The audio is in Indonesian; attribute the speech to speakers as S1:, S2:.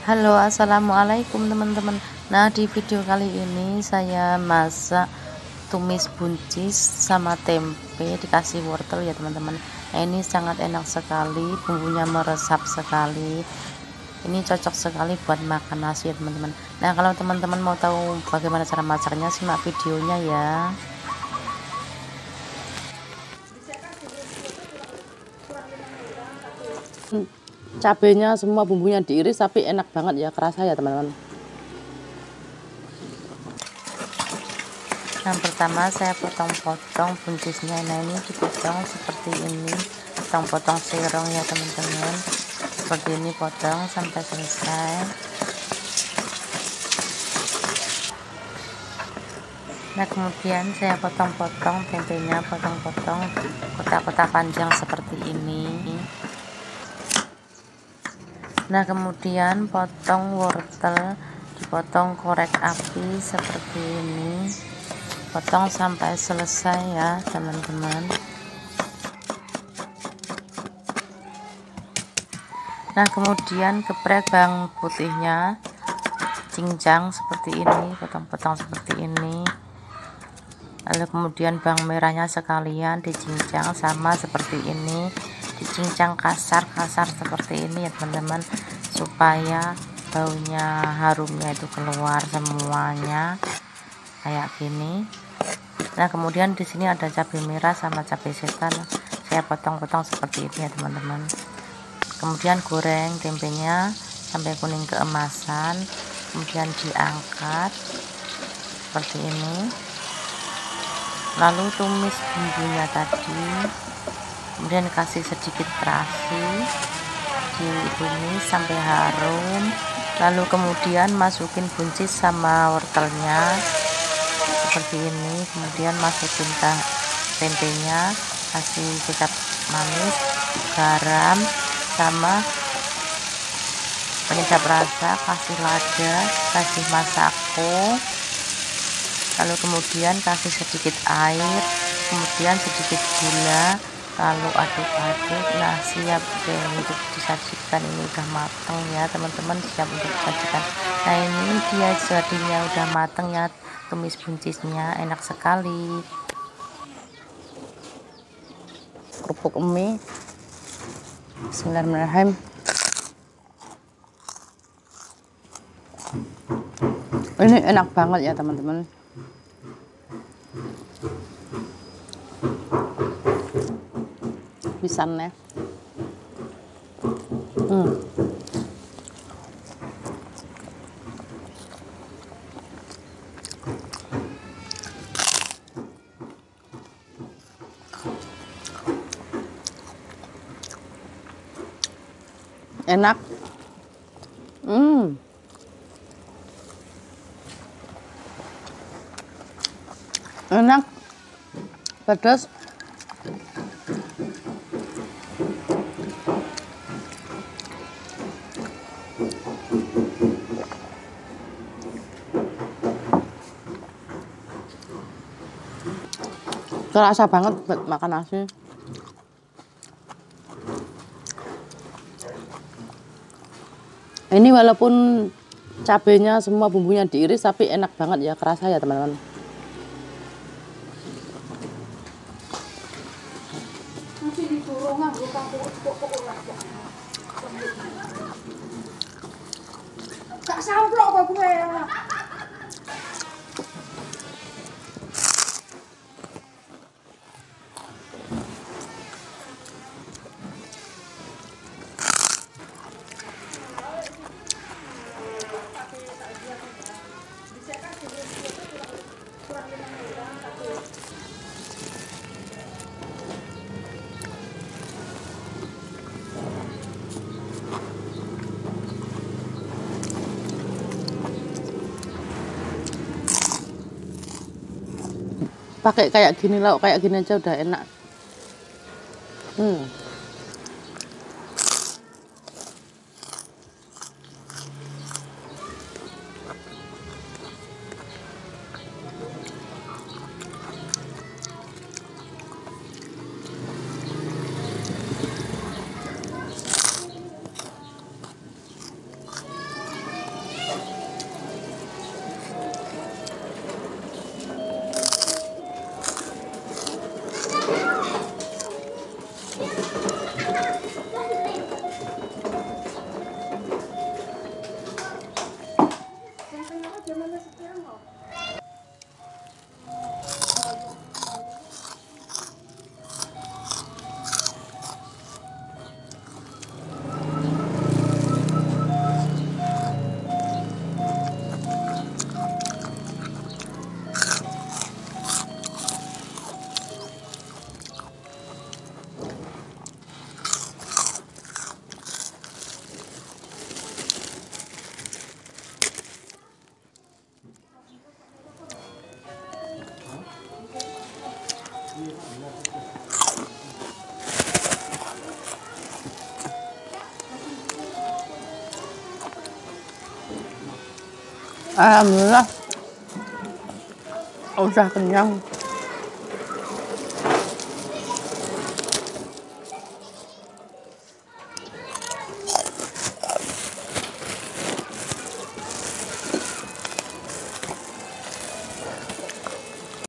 S1: Halo, assalamualaikum teman-teman. Nah, di video kali ini saya masak tumis buncis sama tempe dikasih wortel ya teman-teman. Nah, ini sangat enak sekali, bumbunya meresap sekali. Ini cocok sekali buat makan nasi ya teman-teman. Nah, kalau teman-teman mau tahu bagaimana cara masaknya, simak videonya ya.
S2: Cabenya semua bumbunya diiris tapi enak banget ya, kerasa ya teman-teman.
S1: Yang pertama saya potong-potong buncisnya. Nah, ini dipotong seperti ini, potong-potong serong ya teman-teman, seperti ini, potong sampai selesai. Nah, kemudian saya potong-potong tempenya, potong-potong kotak-kotak panjang seperti ini. Nah, kemudian potong wortel, dipotong korek api seperti ini, potong sampai selesai ya teman-teman. Nah, kemudian geprek bawang putihnya, cincang seperti ini, potong-potong seperti ini. Lalu kemudian bawang merahnya sekalian dicincang sama seperti ini, dicincang kasar-kasar seperti ini ya teman-teman, supaya baunya, harumnya itu keluar semuanya kayak gini. Nah, kemudian di sini ada cabai merah sama cabai setan, saya potong-potong seperti ini ya teman-teman. Kemudian goreng tempenya sampai kuning keemasan, kemudian diangkat seperti ini. Lalu tumis bumbunya tadi, kemudian kasih sedikit terasi, ditumis sampai harum. Lalu kemudian masukin buncis sama wortelnya seperti ini, kemudian masukin tempenya, kasih kecap manis, garam sama penyedap rasa, kasih lada, kasih masako. Lalu kemudian kasih sedikit air, kemudian sedikit gula, lalu aduk-aduk. Nah, siap deh untuk disajikan. Ini udah mateng ya teman-teman, siap untuk disajikan. Nah, ini dia jadinya udah mateng ya, tumis buncisnya enak sekali.
S2: Kerupuk mie. Bismillahirrahmanirrahim. Ini enak banget ya teman-teman. Pisannya enak, enak, pedas. Terasa banget buat makan nasi. Ini walaupun cabenya semua bumbunya diiris tapi enak banget ya, kerasa ya teman-teman.
S3: Gak samplok kok gue.
S2: Pakai kayak gini, lauk kayak gini aja udah enak. Alhamdulillah udah kenyang.